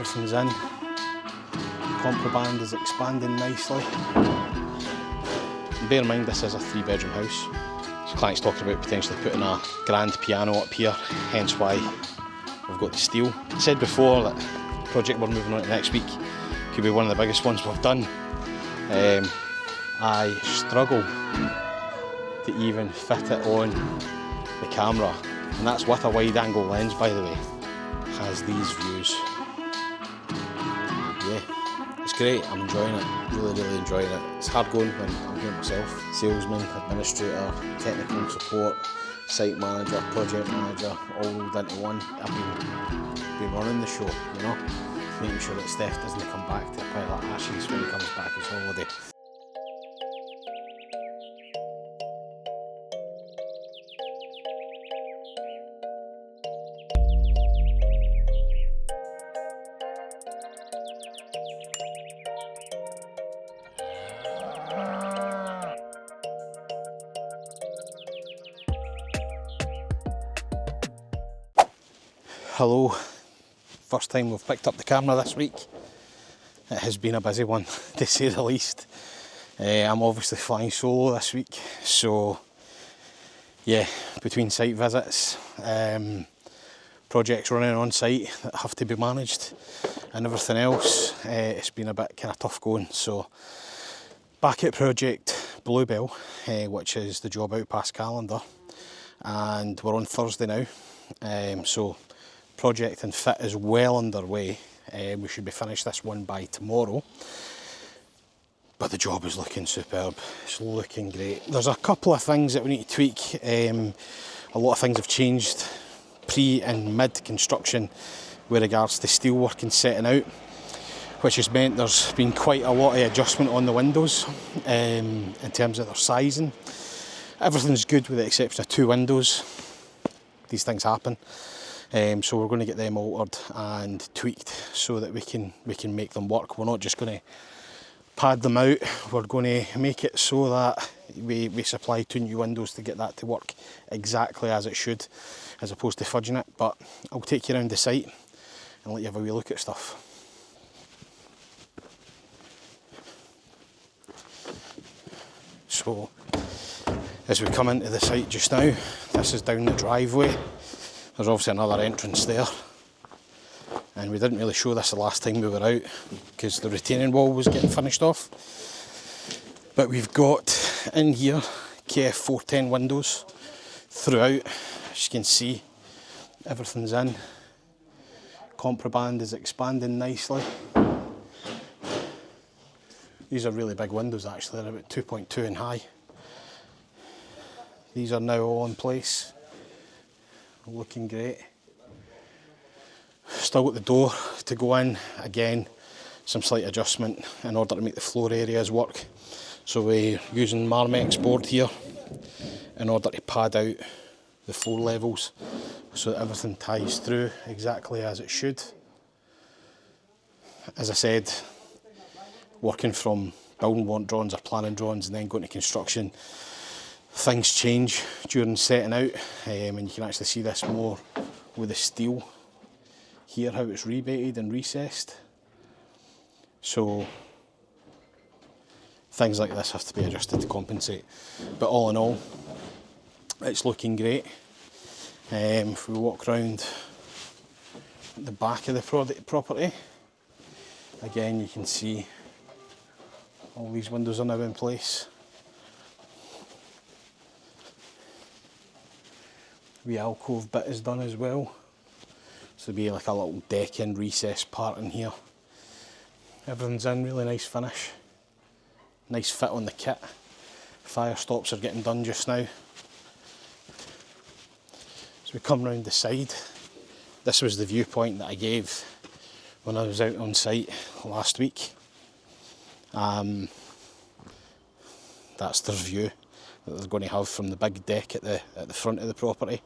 Everything's in. Contraband is expanding nicely. And bear in mind this is a 3-bedroom house. So client's talking about potentially putting a grand piano up here, hence why we've got the steel. I said before that the project we're moving on to next week could be one of the biggest ones we've done. I struggle to even fit it on the camera, and that's with a wide angle lens, by the way. Has these views. Yeah, it's great, I'm enjoying it, really enjoying it. It's hard going when I'm here myself. Salesman, administrator, technical support, site manager, project manager, all rolled into one. I've been running the show, you know, making sure that Steff doesn't come back to a pile of ashes when he comes back his holiday. Hello, first time we've picked up the camera this week. It has been a busy one, to say the least. I'm obviously flying solo this week, so yeah, between site visits, projects running on site that have to be managed and everything else, it's been a bit kind of tough going. So back at project Bluebell, which is the job out past calendar, and we're on Thursday now, so project and fit is well underway. We should be finished this one by tomorrow, but the job is looking superb. It's looking great. There's a couple of things that we need to tweak. A lot of things have changed pre and mid construction with regards to steelwork and setting out, which has meant there's been quite a lot of adjustment on the windows in terms of their sizing. Everything's good with the exception of 2 windows. These things happen. So we're going to get them altered and tweaked so that we can make them work. We're not just going to pad them out, we're going to make it so that we supply 2 new windows to get that to work exactly as it should, as opposed to fudging it. But I'll take you around the site and let you have a wee look at stuff. So as we come into the site just now, this is down the driveway. There's obviously another entrance there, and we didn't really show this the last time we were out because the retaining wall was getting finished off. But we've got in here KF 410 windows throughout. As you can see, everything's in. Contraband is expanding nicely. These are really big windows actually, they're about 2.2 in high. These are now all in place. Looking great. Still got the door to go in. Again, some slight adjustment in order to make the floor areas work. So we're using Marmex board here in order to pad out the floor levels so that everything ties through exactly as it should. As I said, working from building warrant drawings or planning drawings and then going to construction, things change during setting out, and you can actually see this more with the steel here, how it's rebated and recessed. So things like this have to be adjusted to compensate. But all in all, it's looking great. If we walk around the back of the property, again you can see all these windows are now in place. The alcove bit is done as well, so there'll be like a little deck and recess part in here. Everything's in, really nice finish, nice fit on the kit. Fire stops are getting done just now. So we come round the side. This was the viewpoint that I gave when I was out on site last week. That's their view that they're going to have from the big deck at the front of the property.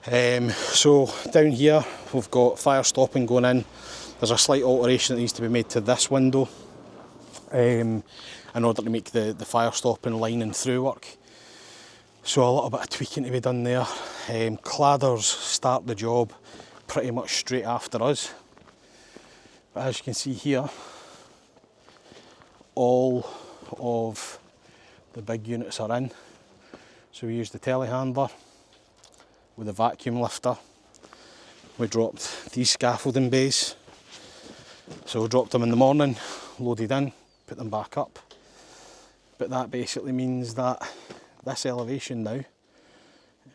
So down here we've got fire stopping going in. There's a slight alteration that needs to be made to this window in order to make the fire stopping line and through work. So a little bit of tweaking to be done there. Cladders start the job pretty much straight after us. But as you can see here, all of the big units are in. So we used the telehandler with a vacuum lifter. We dropped these scaffolding bays. So we dropped them in the morning, loaded in, put them back up. But that basically means that this elevation now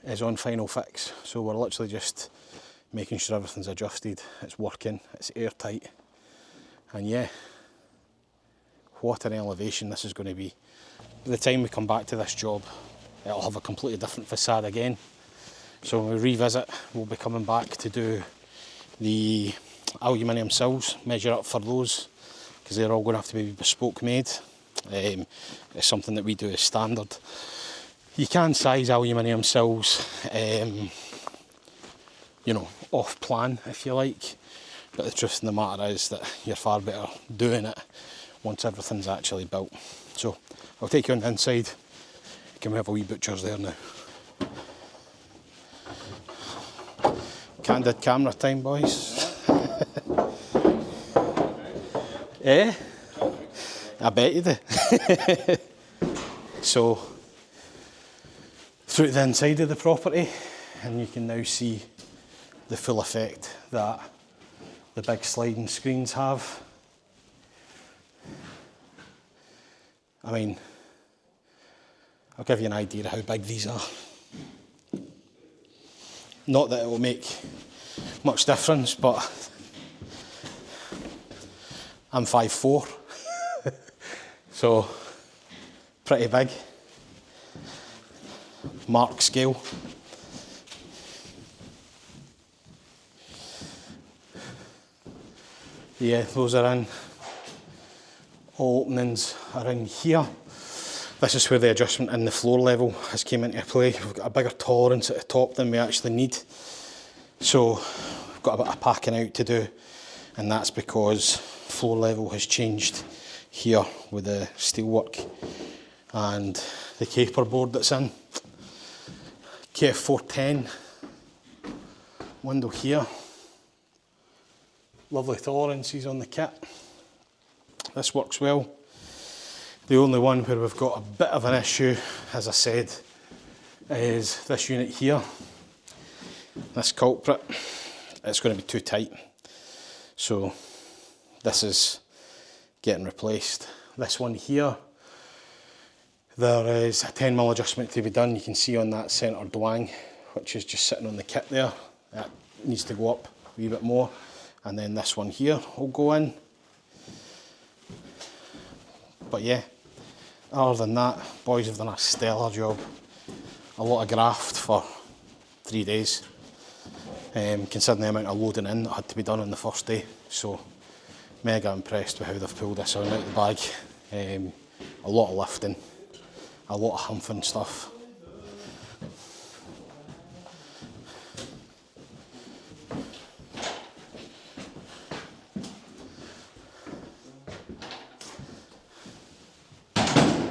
is on final fix. So we're literally just making sure everything's adjusted, it's working, it's airtight. And yeah, what an elevation this is going to be. By the time we come back to this job, it'll have a completely different facade again. So when we revisit, we'll be coming back to do the aluminium sills, measure up for those, because they're all going to have to be bespoke made. It's something that we do as standard. You can size aluminium sills, you know, off plan if you like, but the truth of the matter is that you're far better doing it once everything's actually built. So I'll take you on the inside. Can we have a wee butcher's there now? Candid camera time, boys. Eh? I bet you do. So, through the inside of the property, and you can now see the full effect that the big sliding screens have. I mean, I'll give you an idea of how big these are. Not that it will make much difference, but I'm 5'4", so pretty big. Mark scale. Yeah, those are in. All openings are in here. This is where the adjustment in the floor level has came into play. We've got a bigger tolerance at the top than we actually need. So we've got a bit of packing out to do, and that's because floor level has changed here with the steelwork and the caper board that's in. KF410 window here. Lovely tolerances on the kit. This works well. The only one where we've got a bit of an issue, as I said, is this unit here. This culprit, it's going to be too tight. So this is getting replaced. This one here, there is a 10mm adjustment to be done. You can see on that centre dwang, which is just sitting on the kit there. That needs to go up a wee bit more. And then this one here will go in. But yeah, other than that, boys have done a stellar job. A lot of graft for 3 days, considering the amount of loading in that had to be done on the first day. So, mega impressed with how they've pulled this out of the bag. A lot of lifting, a lot of humping stuff.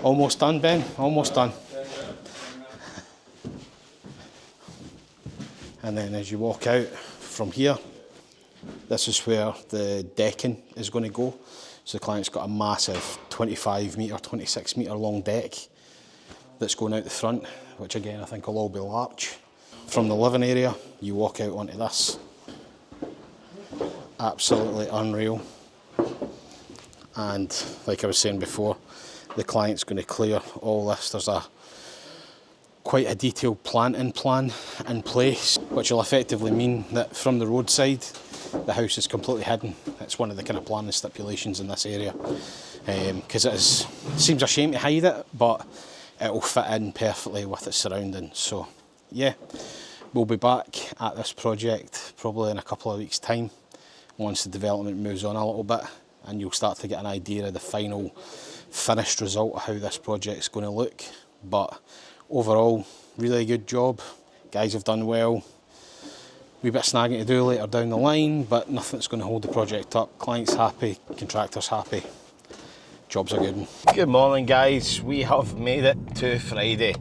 Almost done, Ben, almost done. And then as you walk out from here, this is where the decking is going to go. So the client's got a massive 25 metre, 26 metre long deck that's going out the front, which again I think will all be large. From the living area, you walk out onto this. Absolutely unreal. And like I was saying before, the client's going to clear all this. There's quite a detailed planting plan in place, which will effectively mean that from the roadside, the house is completely hidden. It's one of the kind of planning stipulations in this area, because it seems a shame to hide it, but it will fit in perfectly with its surroundings. So yeah, we'll be back at this project probably in a couple of weeks' time, once the development moves on a little bit, and you'll start to get an idea of the final finished result of how this project's going to look. But overall, really good job. Guys have done well. Wee bit of snagging to do later down the line, but nothing's going to hold the project up. Client's happy, contractor's happy. Job's a good one. Good morning, guys. We have made it to Friday.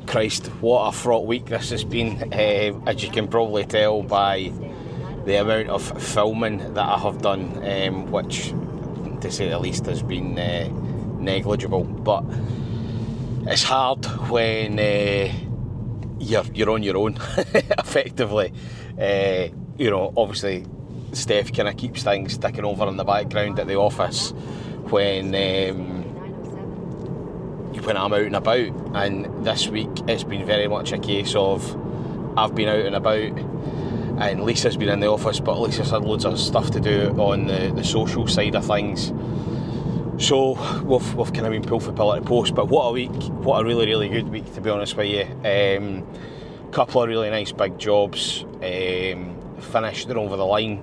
Christ, what a fraught week this has been. As you can probably tell by the amount of filming that I have done, which, to say the least, has been negligible. But it's hard when you're on your own, effectively. You know, obviously, Steff kind of keeps things ticking over in the background at the office when I'm out and about. And this week, it's been very much a case of I've been out and about, and Lisa's been in the office, but Lisa's had loads of stuff to do on the social side of things. So we've kind of been pulled from pillar to post. But what a week, what a really, really good week, to be honest with you. Couple of really nice big jobs finished and over the line.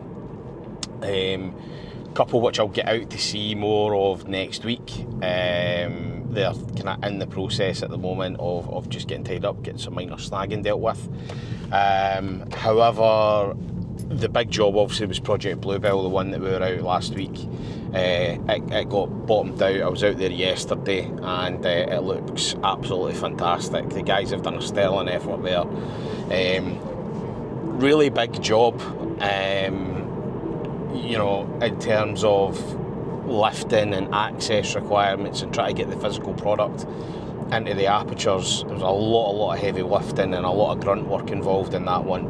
Couple which I'll get out to see more of next week. They're kind of in the process at the moment of just getting tied up, getting some minor snagging dealt with. However, the big job obviously was Project Bluebell, the one that we were out last week. It got bottomed out. I was out there yesterday, and it looks absolutely fantastic. The guys have done a sterling effort there. Really big job, you know, in terms of lifting and access requirements and trying to get the physical product into the apertures. There was a lot of heavy lifting and a lot of grunt work involved in that one.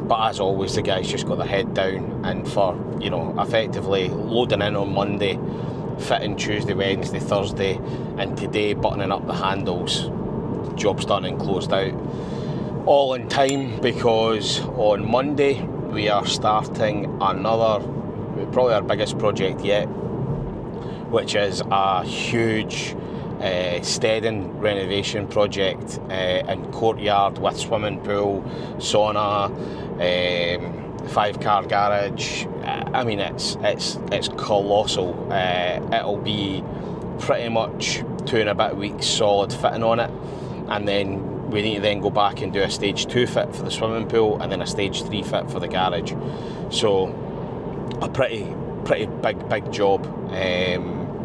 But as always, the guys just got their head down, and for, you know, effectively loading in on Monday, fitting Tuesday, Wednesday, Thursday, and today buttoning up the handles. Job's done and closed out. All in time, because on Monday we are starting another, probably our biggest project yet, which is a huge steading renovation project in courtyard with swimming pool, sauna, 5-car garage. I mean, it's colossal. It'll be pretty much 2 and a bit weeks solid fitting on it, and then we need to then go back and do a stage 2 fit for the swimming pool, and then a stage 3 fit for the garage. So a pretty big job,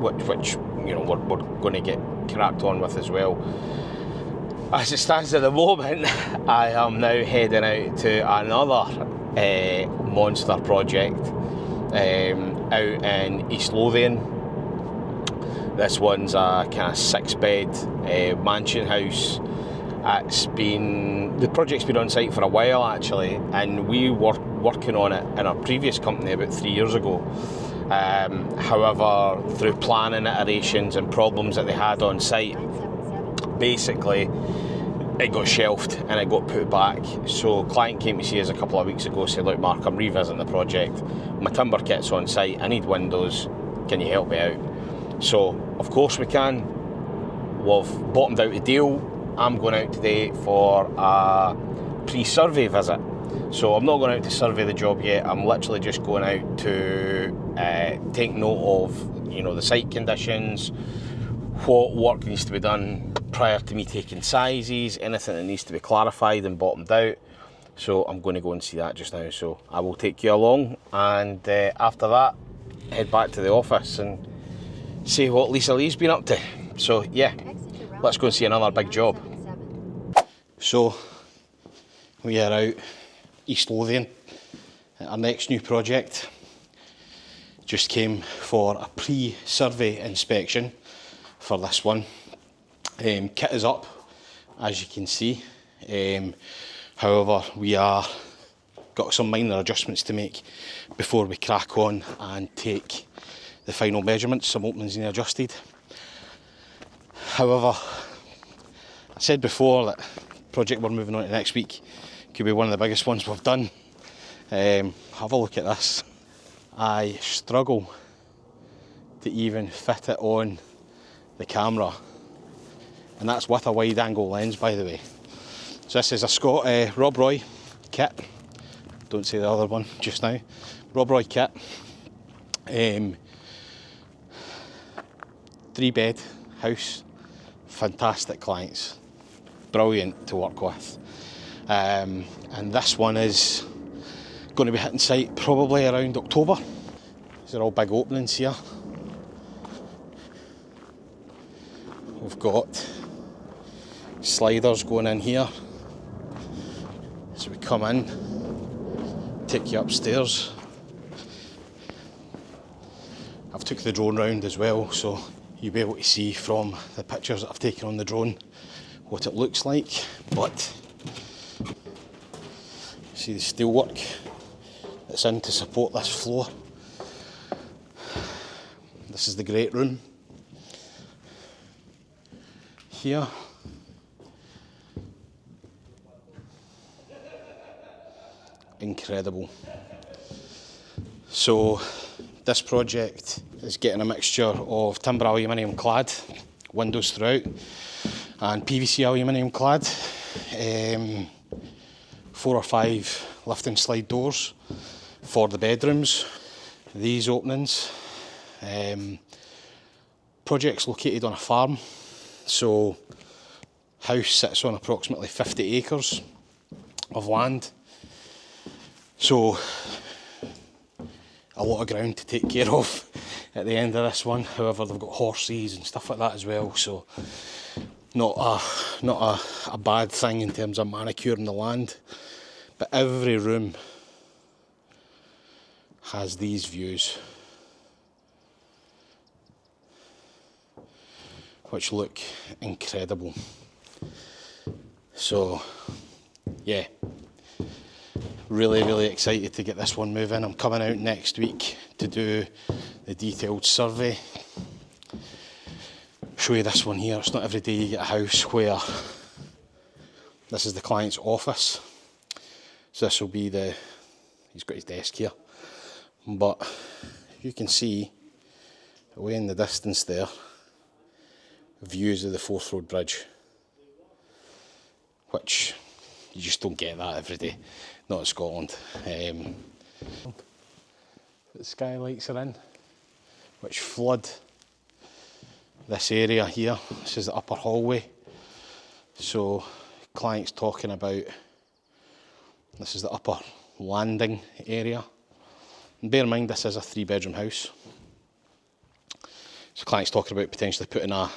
which you know we're going to get cracked on with as well. As it stands at the moment, I am now heading out to another monster project out in East Lothian. This one's a kind of 6-bed mansion house. The project's been on site for a while actually, and we were working on it in our previous company about 3 years ago. However, through planning iterations and problems that they had on site, basically it got shelved and it got put back. So client came to see us a couple of weeks ago, said, look Mark, I'm revisiting the project, my timber kit's on site, I need windows, can you help me out? So of course we can. We've bottomed out a deal. I'm going out today for a pre-survey visit. So I'm not going out to survey the job yet, I'm literally just going out to take note of, you know, the site conditions, what work needs to be done prior to me taking sizes, anything that needs to be clarified and bottomed out. So I'm going to go and see that just now. So I will take you along, and after that head back to the office and see what Lisa Lee's been up to. So yeah, let's go and see another big job. So we are out East Lothian. Our next new project just came for a pre-survey inspection for this one. Kit is up, as you can see. However, we are got some minor adjustments to make before we crack on and take the final measurements. Some openings need adjusted. However, I said before that the project we're moving on to next week could be one of the biggest ones we've done. Have a look at this. I struggle to even fit it on the camera, and that's with a wide angle lens, by the way. So this is a Rob Roy kit. Don't say the other one just now. Rob Roy kit. 3-bed house. Fantastic clients. Brilliant to work with. And this one is going to be hitting site probably around October. These are all big openings here. We've got sliders going in here. So we come in take you upstairs. I've took the drone round as well, so you'll be able to see from the pictures that I've taken on the drone what it looks like. But see the steelwork that's in to support this floor. This is the great room here. Incredible. So this project is getting a mixture of timber aluminium clad windows throughout and PVC aluminium clad, 4 or 5 lift and slide doors for the bedrooms. These openings. Project's located on a farm, so house sits on approximately 50 acres of land. So a lot of ground to take care of at the end of this one. However, they've got horses and stuff like that as well, so not a bad thing in terms of manicuring the land. But every room has these views, which look incredible. So yeah, really excited to get this one moving. I'm coming out next week to do the detailed survey. Show you this one here. It's not every day you get a house where this is the client's office. So this will be he's got his desk here, but you can see away in the distance there views of the Forth Road Bridge, which you just don't get that every day, not in Scotland. The skylights are in, which flood this area here. This is the upper hallway. So client's talking about, this is the upper landing area. And bear in mind this is a 3-bedroom house. So client's talking about potentially putting a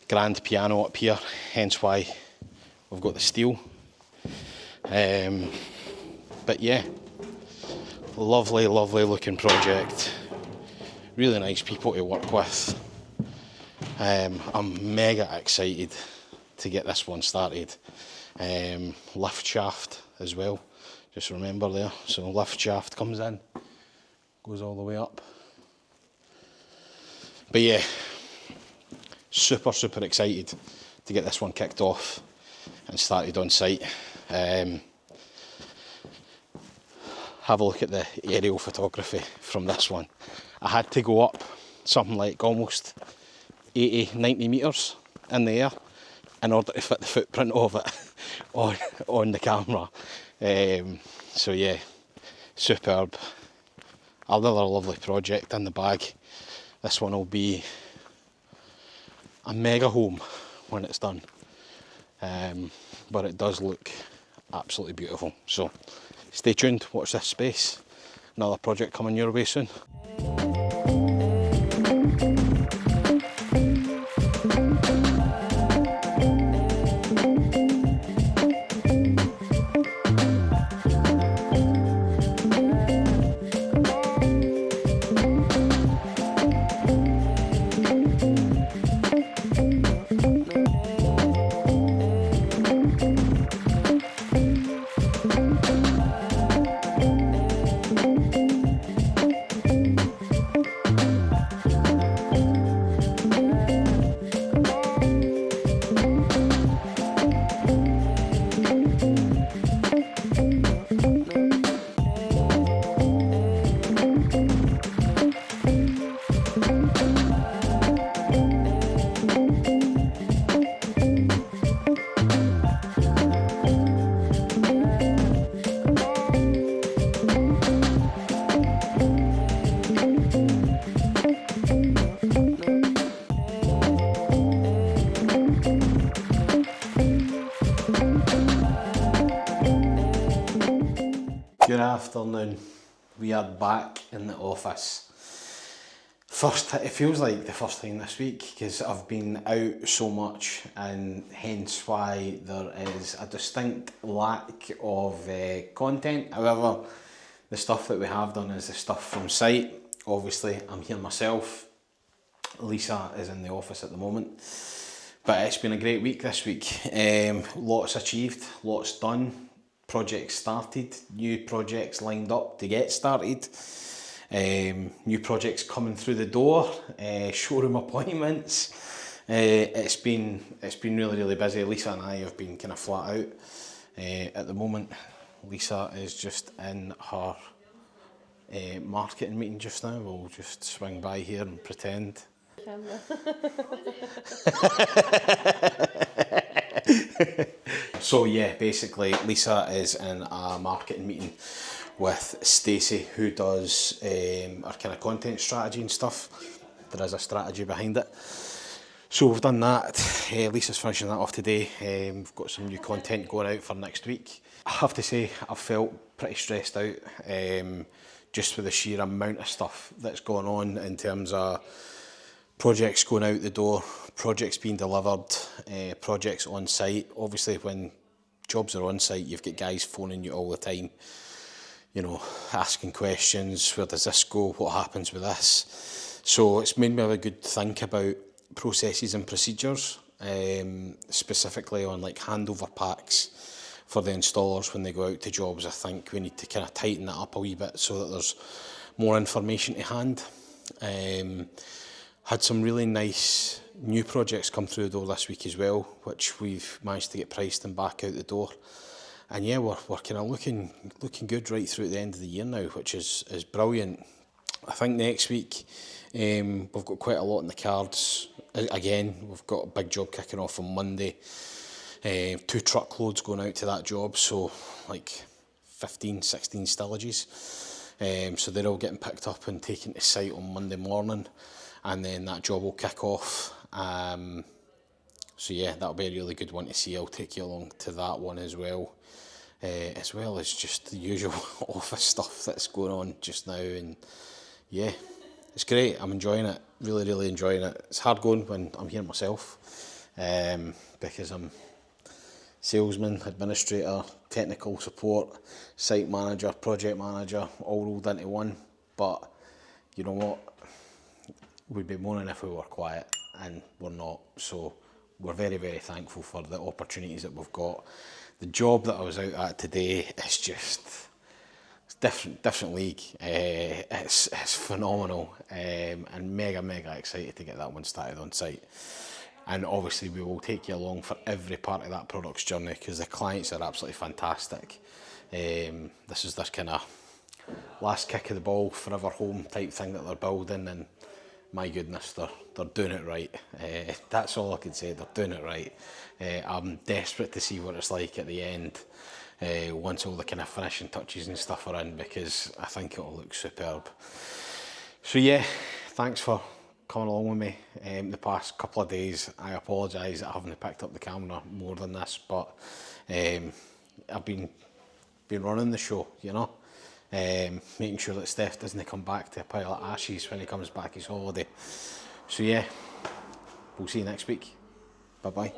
grand piano up here, hence why we've got the steel. But yeah, lovely looking project. Really nice people to work with. I'm mega excited to get this one started. Lift shaft as well, just remember there. So lift shaft comes in, goes all the way up. But yeah, super excited to get this one kicked off and started on site. Have a look at the aerial photography from this one. I had to go up something like almost 80-90 metres in the air in order to fit the footprint of it on the camera. So yeah, superb. Another lovely project in the bag. This one will be a mega home when it's done, but it does look absolutely beautiful. So stay tuned, watch this space. Another project coming your way soon. Good afternoon. We are back in the office. It feels like the first time this week because I've been out so much, and hence why there is a distinct lack of content. However, the stuff that we have done is the stuff from site. Obviously, I'm here myself. Lisa is in the office at the moment. But it's been a great week this week. Lots achieved, lots done, projects started, new projects lined up to get started. New projects coming through the door, showroom appointments. It's been really busy. Lisa and I have been kind of flat out. At the moment, Lisa is just in her marketing meeting just now. We'll just swing by here and pretend. So yeah, basically Lisa is in a marketing meeting with Stacey, who does our kind of content strategy and stuff. There is a strategy behind it. So we've done that. Lisa's finishing that off today. We've got some new content going out for next week. I have to say, I've felt pretty stressed out just with the sheer amount of stuff that's going on in terms of projects going out the door, projects being delivered, projects on site. Obviously, when jobs are on site, you've got guys phoning you all the time, you know, asking questions. Where does this go? What happens with this? So it's made me have a good think about processes and procedures, specifically on like handover packs for the installers when they go out to jobs. I think we need to kind of tighten that up a wee bit so that there's more information to hand. Had some really nice new projects come through the door this week as well, which we've managed to get priced and back out the door. And yeah, we're kind of looking good right through at the end of the year now, which is brilliant. I think next week we've got quite a lot in the cards. Again, we've got a big job kicking off on Monday. 2 truckloads going out to that job, so like 15, 16 stillages. So they're all getting picked up and taken to site on Monday morning, and then that job will kick off. So yeah, that'll be a really good one to see. I'll take you along to that one as well as just the usual office stuff that's going on just now. And yeah, it's great. I'm enjoying it. Really enjoying it. It's hard going when I'm here myself, because I'm salesman, administrator, technical support, site manager, project manager, all rolled into one. But you know what? We'd be moaning if we were quiet, and we're not. So we're very thankful for the opportunities that we've got. The job that I was out at today is just different league. It's phenomenal, and mega excited to get that one started on site. And obviously we will take you along for every part of that product's journey, because the clients are absolutely fantastic. This is their kind of last kick of the ball, forever home type thing that they're building, and my goodness, they're doing it right. That's all I can say. They're doing it right. I'm desperate to see what it's like at the end, once all the kind of finishing touches and stuff are in, because I think it'll look superb. So yeah, thanks for coming along with me the past couple of days. I apologise that I haven't picked up the camera more than this, but I've been running the show, you know. Making sure that Steff doesn't come back to a pile of ashes when he comes back his holiday. So yeah, we'll see you next week. Bye bye.